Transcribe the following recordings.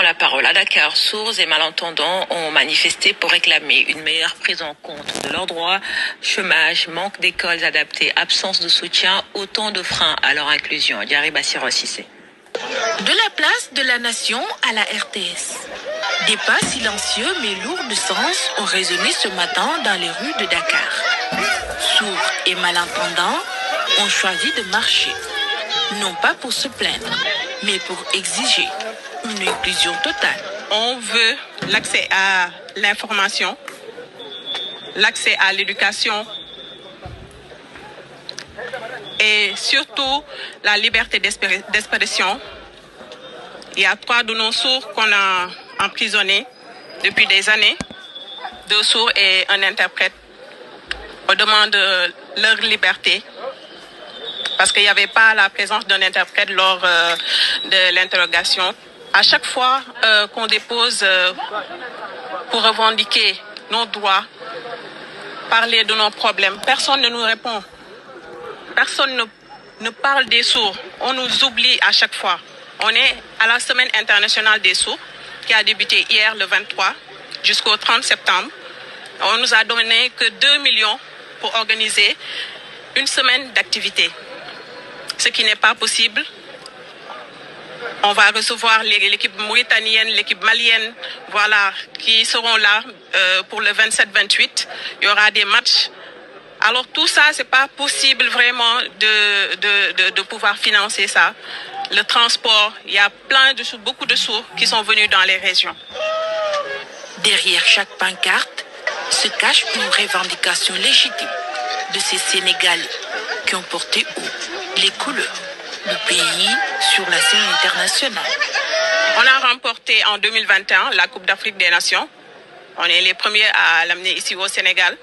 La parole à Dakar, sourds et malentendants ont manifesté pour réclamer une meilleure prise en compte de leurs droits. Chômage, manque d'écoles adaptées, absence de soutien, autant de freins à leur inclusion. Diary Bassiro Cissé. De la place de la Nation à la RTS. Des pas silencieux mais lourds de sens ont résonné ce matin dans les rues de Dakar. Sourds et malentendants ont choisi de marcher, non pas pour se plaindre, mais pour exiger une inclusion totale. On veut l'accès à l'information, l'accès à l'éducation et surtout la liberté d'expression. Il y a 3 de nos sourds qu'on a emprisonnés depuis des années, 2 sourds et un interprète. On demande leur liberté parce qu'il n'y avait pas la présence d'un interprète lors de l'interrogation. À chaque fois qu'on dépose pour revendiquer nos droits, parler de nos problèmes, personne ne nous répond. Personne ne parle des sourds. On nous oublie à chaque fois. On est à la Semaine internationale des sourds qui a débuté hier le 23 jusqu'au 30 septembre. On nous a donné que 2 millions pour organiser une semaine d'activité, ce qui n'est pas possible. On va recevoir l'équipe mauritanienne, l'équipe malienne, voilà, qui seront là pour le 27-28. Il y aura des matchs. Alors tout ça, c'est pas possible vraiment de pouvoir financer ça. Le transport, il y a beaucoup de sourds qui sont venus dans les régions. Derrière chaque pancarte se cache une revendication légitime de ces Sénégalais qui ont porté haut les couleurs du pays sur la scène internationale. On a remporté en 2021 la Coupe d'Afrique des Nations. On est les premiers à l'amener ici au Sénégal.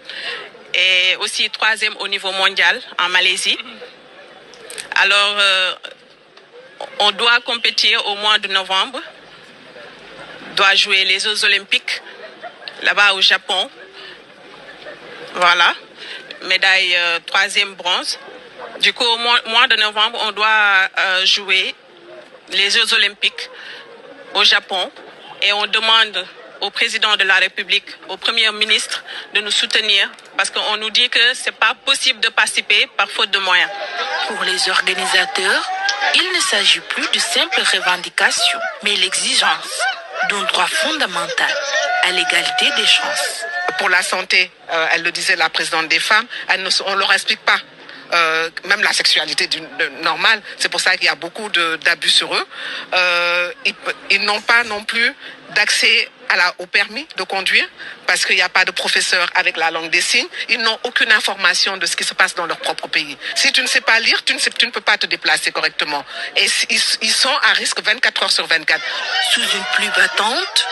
Et aussi 3e au niveau mondial en Malaisie. Alors, on doit compétir au mois de novembre. On doit jouer les Jeux Olympiques là-bas au Japon. Voilà, médaille 3e bronze. Du coup, au mois de novembre, on doit jouer les Jeux Olympiques au Japon. Et on demande au président de la République, au premier ministre, de nous soutenir parce qu'on nous dit que ce n'est pas possible de participer par faute de moyens. Pour les organisateurs, il ne s'agit plus de simples revendications, mais l'exigence d'un droit fondamental à l'égalité des chances. Pour la santé, elle le disait, la présidente des femmes, on ne leur explique pas. Même la sexualité normale, c'est pour ça qu'il y a beaucoup d'abus sur eux. Ils n'ont pas non plus d'accès au permis de conduire parce qu'il n'y a pas de professeur avec la langue des signes. Ils n'ont aucune information de ce qui se passe dans leur propre pays. Si tu ne sais pas lire, tu ne peux pas te déplacer correctement. Et ils sont à risque 24 heures sur 24. Sous une pluie battante,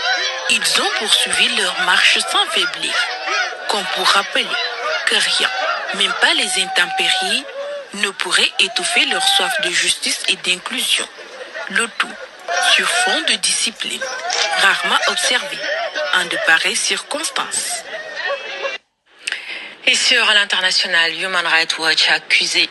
ils ont poursuivi leur marche sans faiblir, comme pour rappeler que rien, même pas les intempéries, ne pourrait étouffer leur soif de justice et d'inclusion. Le tout sur fond de discipline, rarement observé en de pareilles circonstances. Et sur l'international, Human Rights Watch a accusé